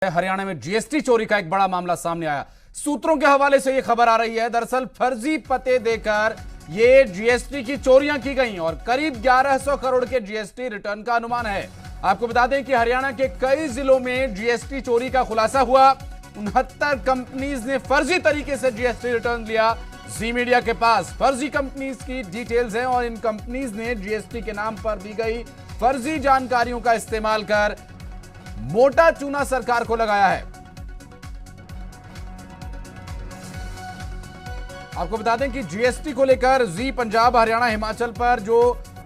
हरियाणा में जीएसटी चोरी का एक बड़ा मामला सामने आया। सूत्रों के हवाले से यह खबर आ रही है, दरअसल फर्जी पते देकर ये जीएसटी की चोरियां की गई और करीब 1100 करोड़ के जीएसटी रिटर्न का अनुमान है। आपको बता दें कि हरियाणा के कई जिलों में जीएसटी चोरी का खुलासा हुआ। 69 कंपनीज ने फर्जी तरीके से जीएसटी रिटर्न लिया। जी मीडिया के पास फर्जी कंपनीज की डिटेल्स हैं और इन कंपनीज ने जीएसटी के नाम पर दी गई फर्जी जानकारियों का इस्तेमाल कर मोटा चूना सरकार को लगाया है। आपको बता दें कि जीएसटी को लेकर जी पंजाब, हरियाणा, हिमाचल पर जो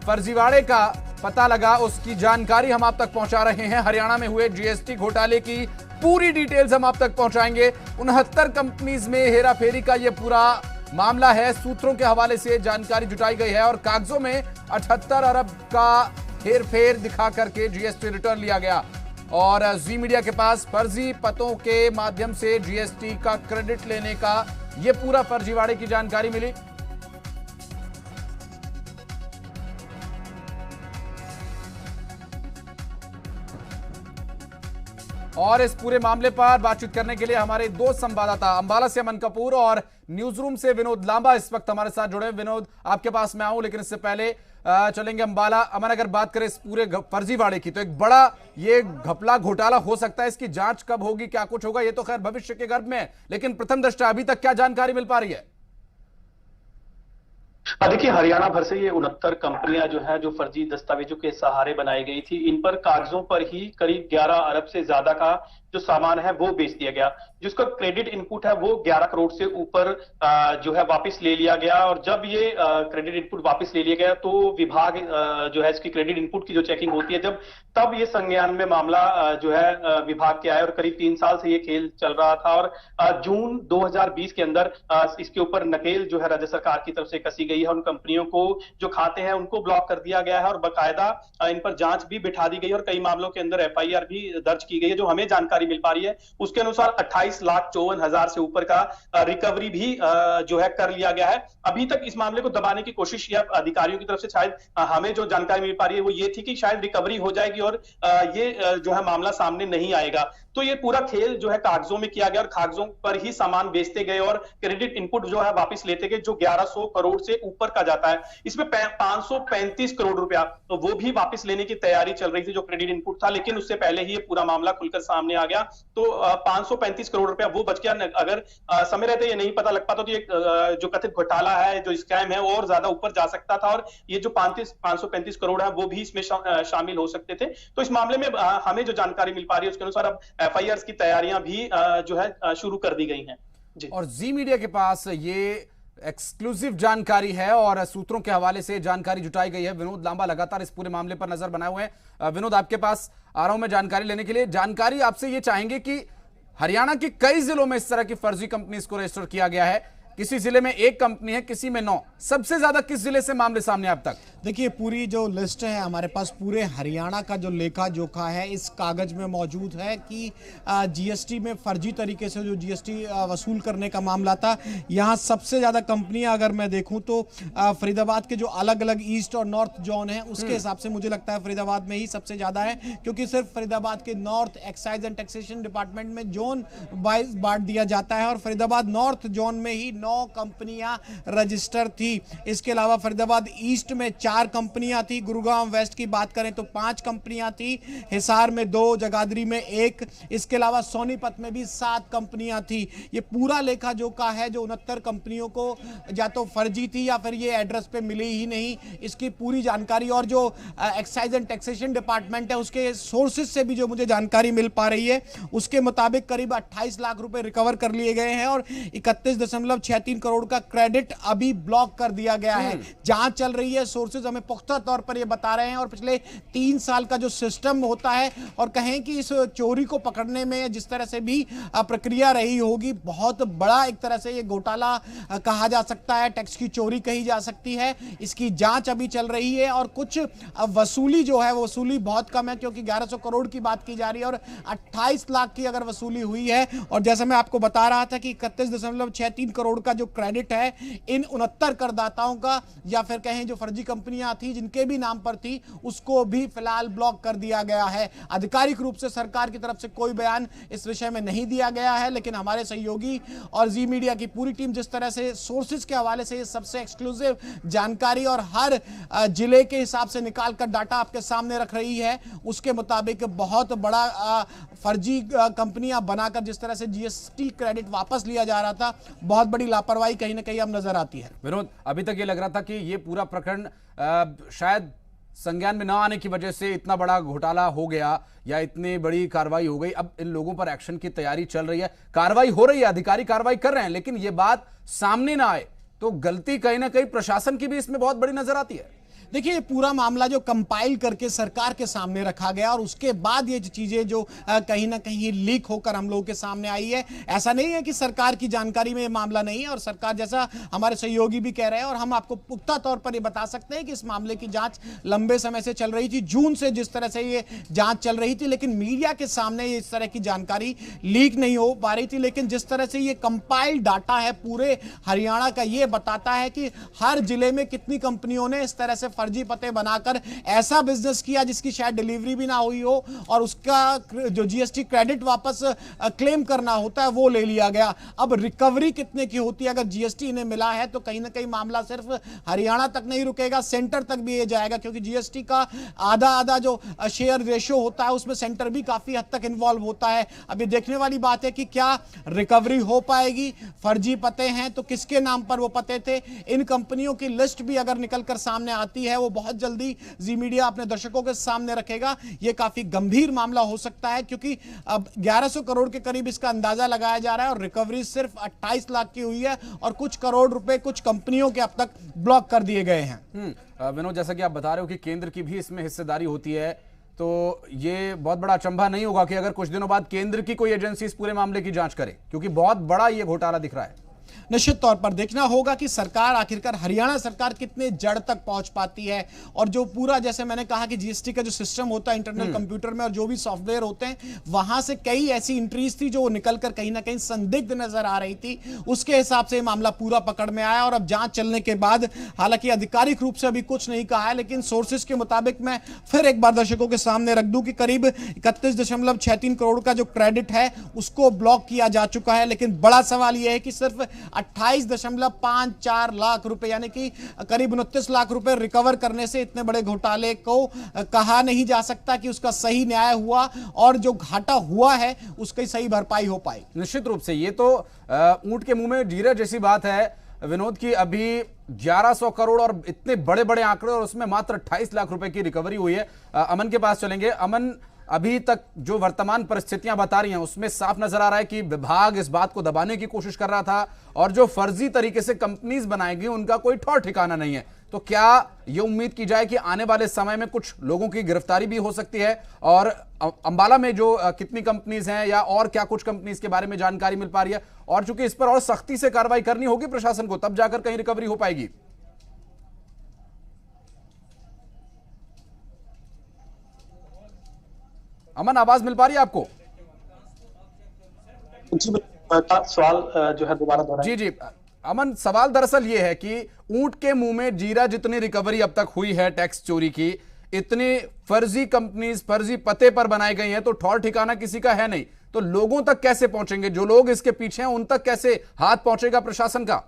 फर्जीवाड़े का पता लगा उसकी जानकारी हम आप तक पहुंचा रहे हैं। हरियाणा में हुए जीएसटी घोटाले की पूरी डिटेल्स हम आप तक पहुंचाएंगे। 69 कंपनीज में हेराफेरी का यह पूरा मामला है। सूत्रों के हवाले से जानकारी जुटाई गई है और कागजों में 78 अरब का हेरफेर दिखा करके जीएसटी रिटर्न लिया गया। और जी मीडिया के पास फर्जी पतों के माध्यम से जीएसटी का क्रेडिट लेने का यह पूरा फर्जीवाड़े की जानकारी मिली। और इस पूरे मामले पर बातचीत करने के लिए हमारे दो संवाददाता अंबाला से अमन कपूर और न्यूज रूम से विनोद लांबा इस वक्त हमारे साथ जुड़े। विनोद, आपके पास मैं आऊं, लेकिन इससे पहले चलेंगे अंबाला। अमन, अगर बात करें इस पूरे फर्जीवाड़े की, तो एक बड़ा ये घपला घोटाला हो सकता है। इसकी जांच कब होगी, क्या कुछ होगा, ये तो खैर भविष्य के गर्भ में है, लेकिन प्रथम दृष्टया अभी तक क्या जानकारी मिल पा रही है? देखिए, हरियाणा भर से ये 69 कंपनियां जो है, जो फर्जी दस्तावेजों के सहारे बनाई गई थी, इन पर कागजों पर ही करीब 11 अरब से ज्यादा का जो सामान है वो बेच दिया गया। जिसका क्रेडिट इनपुट है वो 11 करोड़ से ऊपर जो है वापस ले लिया गया। और जब ये क्रेडिट इनपुट वापस ले लिया गया तो विभाग जो है इसकी क्रेडिट इनपुट की जो चेकिंग होती है, जब तब ये संज्ञान में मामला जो है विभाग के आया। और करीब 3 साल से ये खेल चल रहा था और जून 2020 के अंदर इसके ऊपर नकेल जो है राज्य सरकार की तरफ से कसी गई है। उन कंपनियों को जो खाते हैं उनको ब्लॉक कर दिया गया है और बाकायदा इन पर जांच भी बिठा दी गई और कई मामलों के अंदर एफआईआर भी दर्ज की गई है। जो हमें जानकारी मिल पा रही है उसके अनुसार 28,54,000 से ऊपर का रिकवरी भी जो है कर लिया गया है। अभी तक इस मामले को दबाने की कोशिश या अधिकारियों की तरफ से शायद हमें जो जानकारी मिल पा रही है वो ये थी कि शायद रिकवरी हो जाएगी और ये जो है मामला सामने नहीं आएगा। तो ये पूरा खेल जो है कागजों में किया गया और कागजों पर ही सामान बेचते गए और क्रेडिट इनपुट जो है वापस लेते गए, जो 1100 करोड़ से ऊपर का जाता है। इसमें 535 करोड़ रुपया तो वो भी वापस लेने की तैयारी चल रही थी जो क्रेडिट इनपुट था, लेकिन उससे पहले ही ये पूरा मामला खुलकर सामने आ गया। तो 535 करोड़ रुपया वो बच गया। अगर समय रहते ये नहीं पता लग पाता तो ये जो कथित घोटाला है, जो स्कैम है, और ज्यादा ऊपर जा सकता था और ये जो 535 करोड़ है वो भी इसमें शामिल हो सकते थे। तो इस मामले में हमें जो जानकारी मिल पा रही है उसके अनुसार अब एफआईआर की तैयारियां भी जो है शुरू कर दी गई हैं जी। और जी मीडिया के पास ये एक्सक्लूसिव जानकारी है और सूत्रों के हवाले से जानकारी जुटाई गई है। विनोद लांबा लगातार इस पूरे मामले पर नजर बनाए हुए हैं। विनोद, आपके पास आ रहा हूं मैं जानकारी लेने के लिए। जानकारी आपसे ये चाहेंगे कि हरियाणा के कई जिलों में इस तरह की फर्जी कंपनीज को रजिस्टर किया गया है। किसी जिले में 1 कंपनी है, किसी में 9। सबसे ज्यादा किस जिले से मामले सामने अब तक? देखिए, पूरी जो लिस्ट है हमारे पास, पूरे हरियाणा का जो लेखा जोखा है इस कागज में मौजूद है कि जीएसटी में फर्जी तरीके से जो जीएसटी वसूल करने का मामला था, यहाँ सबसे ज़्यादा कंपनियां अगर मैं देखूं तो फरीदाबाद के जो अलग अलग ईस्ट और नॉर्थ जोन है उसके हिसाब से मुझे लगता है फरीदाबाद में ही सबसे ज़्यादा है, क्योंकि सिर्फ फरीदाबाद के north excise and taxation department में जोन वाइज बांट दिया जाता है और फरीदाबाद नॉर्थ जोन में ही 9 कंपनियां रजिस्टर थी। इसके अलावा फरीदाबाद ईस्ट में 4 कंपनियां थी, गुरुग्राम वेस्ट की बात करें तो 5 कंपनियां थी, हिसार में 2, जगाधरी में 1, इसके अलावा सोनीपत में भी 7 कंपनियां थी। ये पूरा लेखा जोखा है जो 69 कंपनियों को या तो फर्जी थी या फिर ये एड्रेस पे मिली ही नहीं, इसकी पूरी जानकारी। और जो एक्साइज एंड टैक्सेशन डिपार्टमेंट है उसके सोर्सेज से भी जो मुझे जानकारी मिल पा रही है उसके मुताबिक करीब 28 लाख रुपए रिकवर कर लिए गए हैं और 31.63 करोड़ का क्रेडिट अभी ब्लॉक कर दिया गया है। जांच चल रही है, सोर्सेज हमें पुख्ता तौर पर ये बता रहे हैं। और पिछले 3 साल का जो सिस्टम होता है और कहें कि इस चोरी को पकड़ने में जिस तरह से भी प्रक्रिया रही होगी, बहुत बड़ा एक तरह से ये घोटाला कहा जा सकता है, टैक्स की चोरी कही जा सकती है। इसकी जांच अभी चल रही है और कुछ वसूली जो है वसूली बहुत कम है, क्योंकि 1100 करोड़ की बात की जा रही है और 28 लाख की अगर वसूली हुई है। और जैसे मैं आपको बता रहा था कि 31.63 करोड़ का जो क्रेडिट है इन 69 करदाताओं का या फिर कहें जो फर्जी कंपनी कंपनियां थी जिनके भी नाम पर थी उसको भी फिलहाल ब्लॉक कर दिया गया है। आधिकारिक रूप से सरकार की तरफ से कोई बयान इस विषय में नहीं दिया गया है, लेकिन हमारे सहयोगी और जी मीडिया की पूरी टीम जिस तरह से सोर्सेज के हवाले से ये सबसे एक्सक्लूसिव जानकारी और हर जिले के हिसाब से निकालकर डाटा आपके सामने रख रही है, उसके मुताबिक बहुत बड़ा फर्जी कंपनियां बनाकर जिस तरह से जीएसटी क्रेडिट वापस लिया जा रहा था, बहुत बड़ी लापरवाही कहीं ना कहीं अब नजर आती है। विनोद, अभी तक ये लग रहा था कि ये पूरा प्रकरण शायद संज्ञान में न आने की वजह से इतना बड़ा घोटाला हो गया या इतनी बड़ी कार्रवाई हो गई। अब इन लोगों पर एक्शन की तैयारी चल रही है, कार्रवाई हो रही है, अधिकारी कार्रवाई कर रहे हैं, लेकिन ये बात सामने ना आए तो गलती कहीं ना कहीं प्रशासन की भी इसमें बहुत बड़ी नजर आती है। देखिए, पूरा मामला जो कंपाइल करके सरकार के सामने रखा गया और उसके बाद ये चीजें जो कहीं ना कहीं लीक होकर हम लोगों के सामने आई है, ऐसा नहीं है कि सरकार की जानकारी में ये मामला नहीं है और सरकार, जैसा हमारे सहयोगी भी कह रहे हैं और हम आपको पुख्ता तौर पर ये बता सकते हैं कि इस मामले की जांच लंबे समय से चल रही थी, जून से जिस तरह से ये जांच चल रही थी, लेकिन मीडिया के सामने इस तरह की जानकारी लीक नहीं हो पा रही थी। लेकिन जिस तरह से ये कंपाइल्ड डाटा है पूरे हरियाणा का, ये बताता है कि हर जिले में कितनी कंपनियों ने इस तरह से फर्जी पते बनाकर ऐसा बिजनेस किया जिसकी शायद डिलीवरी भी ना हुई हो और उसका जो जीएसटी क्रेडिट वापस क्लेम करना होता है वो ले लिया गया। अब रिकवरी कितने की होती है? अगर जीएसटी इन्हें मिला है तो कहीं ना कहीं मामला सिर्फ हरियाणा तक नहीं रुकेगा, सेंटर तक भी ये जाएगा, क्योंकि जीएसटी का आधा आधा जो शेयर रेशो होता है उसमें सेंटर भी काफी हद तक इन्वॉल्व होता है। अब ये देखने वाली बात है कि क्या रिकवरी हो पाएगी। फर्जी पते हैं तो किसके नाम पर वो पते थे? इन कंपनियों की लिस्ट भी अगर निकलकर सामने आती है वो बहुत जल्दी जी मीडिया अपने दर्शकों के सामने रखेगा। यह काफी गंभीर मामला हो सकता है क्योंकि अब 1100 करोड़ के करीब इसका अंदाजा लगाया जा रहा है और रिकवरी सिर्फ 28 लाख की हुई है और कुछ करोड़ रुपए कुछ कंपनियों के अब तक ब्लॉक कर दिए गए हैं। विनोद, जैसा कि आप बता रहे हो कि केंद्र की भी इसमें हिस्सेदारी होती है, तो ये बहुत बड़ा अचंभा नहीं होगा कि अगर कुछ दिनों बाद केंद्र की कोई एजेंसी इस पूरे मामले की जांच करे, क्योंकि बहुत बड़ा ये घोटाला दिख रहा है। निश्चित तौर पर देखना होगा कि सरकार आखिरकार हरियाणा सरकार कितने जड़ तक पहुंच पाती है और जो पूरा, जैसे मैंने कहा कि जीएसटी का जो सिस्टम होता है इंटरनल कंप्यूटर में और जो भी सॉफ्टवेयर होते हैं, वहां से कई ऐसी एंट्रीज थी जो निकलकर कहीं ना कहीं संदिग्ध नजर आ रही थी। उसके हिसाब से मामला पूरा पकड़ में आया और अब जांच चलने के बाद, हालांकि आधिकारिक रूप से अभी कुछ नहीं कहा है, लेकिन सोर्सेज के मुताबिक मैं फिर एक बार दर्शकों के सामने रख दूं कि करीब 31.63 करोड़ का जो क्रेडिट है उसको ब्लॉक किया जा चुका है। लेकिन बड़ा सवाल यह है कि सिर्फ 28.54 लाख रुपए यानी कि करीब 29 लाख रुपए रिकवर करने से इतने बड़े घोटाले को कहा नहीं जा सकता कि उसका सही न्याय हुआ और जो घाटा हुआ है उसकी सही भरपाई हो पाई। निश्चित रूप से ये तो ऊंट के मुंह में जीरा जैसी बात है विनोद की। अभी 1100 करोड़ और इतने बड़े बड़े आंकड़े और उसमें मात्र 28 लाख रुपए की रिकवरी हुई है। अमन के पास चलेंगे। अमन, अभी तक जो वर्तमान परिस्थितियां बता रही हैं उसमें साफ नजर आ रहा है कि विभाग इस बात को दबाने की कोशिश कर रहा था और जो फर्जी तरीके से कंपनीज बनाई गई उनका कोई ठौर ठिकाना नहीं है। तो क्या यह उम्मीद की जाए कि आने वाले समय में कुछ लोगों की गिरफ्तारी भी हो सकती है? और अंबाला में जो कितनी कंपनीज हैं या और क्या कुछ कंपनीज के बारे में जानकारी मिल पा रही है? और चूंकि इस पर और सख्ती से कार्रवाई करनी होगी प्रशासन को, तब जाकर कहीं रिकवरी हो पाएगी। अमन, आवाज मिल पा रही है आपको? सवाल जो है दोबारा दोहराइए। जी, अमन, सवाल दरअसल ये है कि ऊंट के मुंह में जीरा जितनी रिकवरी अब तक हुई है टैक्स चोरी की, इतनी फर्जी कंपनीज फर्जी पते पर बनाई गई हैं, तो ठौर ठिकाना किसी का है नहीं, तो लोगों तक कैसे पहुंचेंगे? जो लोग इसके पीछे हैं उन तक कैसे हाथ पहुंचेगा प्रशासन का?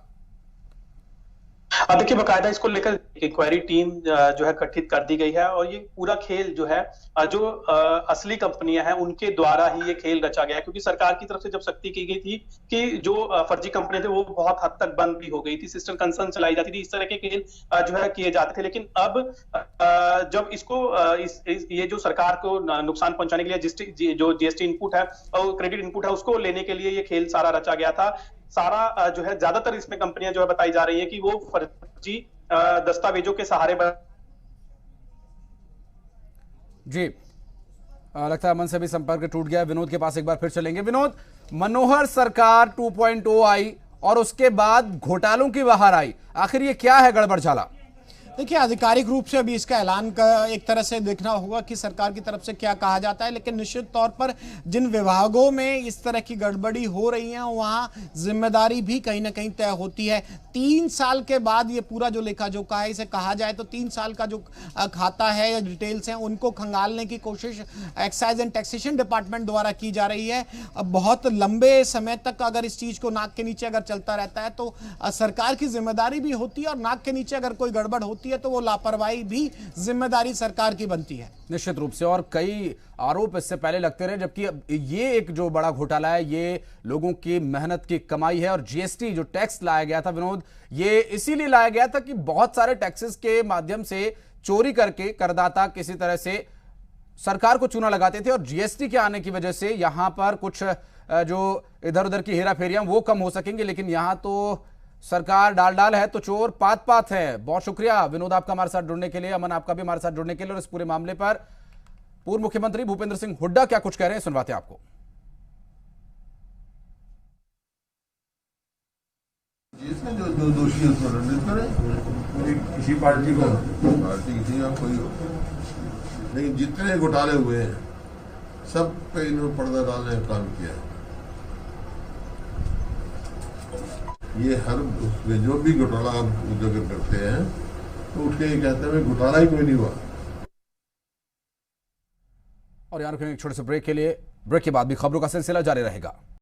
देखिए, बकायदा इसको लेकर इंक्वायरी टीम जो है गठित कर दी गई है और ये पूरा खेल जो है जो असली कंपनियां हैं उनके द्वारा ही ये खेल रचा गया है, क्योंकि सरकार की तरफ से जब सख्ती की गई थी कि जो फर्जी कंपनियां थे वो बहुत हद तक बंद भी हो गई थी, सिस्टम कंसर्न चलाई जाती थी, इस तरह के खेल जो है किए जाते थे। लेकिन अब जब इसको ये जो सरकार को नुकसान पहुंचाने के लिए जो जीएसटी इनपुट है और क्रेडिट इनपुट है उसको लेने के लिए ये खेल सारा रचा गया था। सारा जो है ज्यादातर इसमें कंपनियां जो है बताई जा रही है कि वो फर्जी दस्तावेजों के सहारे जी। लगता है अमन से भी संपर्क टूट गया। विनोद के पास एक बार फिर चलेंगे। विनोद, मनोहर सरकार 2.0 आई और उसके बाद घोटालों की बाहर आई, आखिर ये क्या है गड़बड़ झाला? देखिए, आधिकारिक रूप से अभी इसका ऐलान का एक तरह से देखना होगा कि सरकार की तरफ से क्या कहा जाता है, लेकिन निश्चित तौर पर जिन विभागों में इस तरह की गड़बड़ी हो रही है वहां जिम्मेदारी भी कहीं ना कहीं तय होती है। 3 साल के बाद ये पूरा जो लेखा जोखा है, इसे कहा जाए तो 3 साल का जो खाता है या डिटेल्स हैं उनको खंगालने की कोशिश एक्साइज एंड टैक्सेशन डिपार्टमेंट द्वारा की जा रही है। अब बहुत लंबे समय तक अगर इस चीज को नाक के नीचे अगर चलता रहता है तो सरकार की जिम्मेदारी भी होती है, और नाक के नीचे अगर कोई गड़बड़ होती है तो वो लापरवाही भी जिम्मेदारी सरकार की बनती है। निश्चित रूप से, और कई आरोप इससे पहले लगते रहे, जबकि ये एक जो बड़ा घोटाला है ये लोगों की मेहनत की कमाई है। और जीएसटी जो टैक्स लाया गया था विनोद, ये इसीलिए लाया गया था कि बहुत सारे टैक्सेस के माध्यम से चोरी करके करदाता किसी तरह से सरकार को चूना लगाते थे, और जीएसटी के आने की वजह से यहां पर कुछ जो इधर उधर की हेराफेरियां वो कम हो सकेंगे। लेकिन यहां तो सरकार डाल डाल है तो चोर पात पात है। बहुत शुक्रिया विनोद आपका हमारे साथ जुड़ने के लिए, अमन आपका भी हमारे साथ जुड़ने के लिए। और इस पूरे मामले पर पूर्व मुख्यमंत्री भूपेंद्र सिंह हुड्डा क्या कुछ कह रहे हैं, सुनवाते हैं आपको। जिसमें जो दोषी है उसको दंडित करें, किसी पार्टी किसी का कोई हो, लेकिन जितने घोटाले हुए हैं सब पे इन्होंने पर्दा डालने का काम किया है। ये हर जो भी घोटाला आप उजागर करते हैं तो उठ के कहते हैं घोटाला ही कोई नहीं हुआ। और यहाँ रुकेंगे एक छोटे से ब्रेक के लिए। ब्रेक के बाद भी खबरों का सिलसिला जारी रहेगा।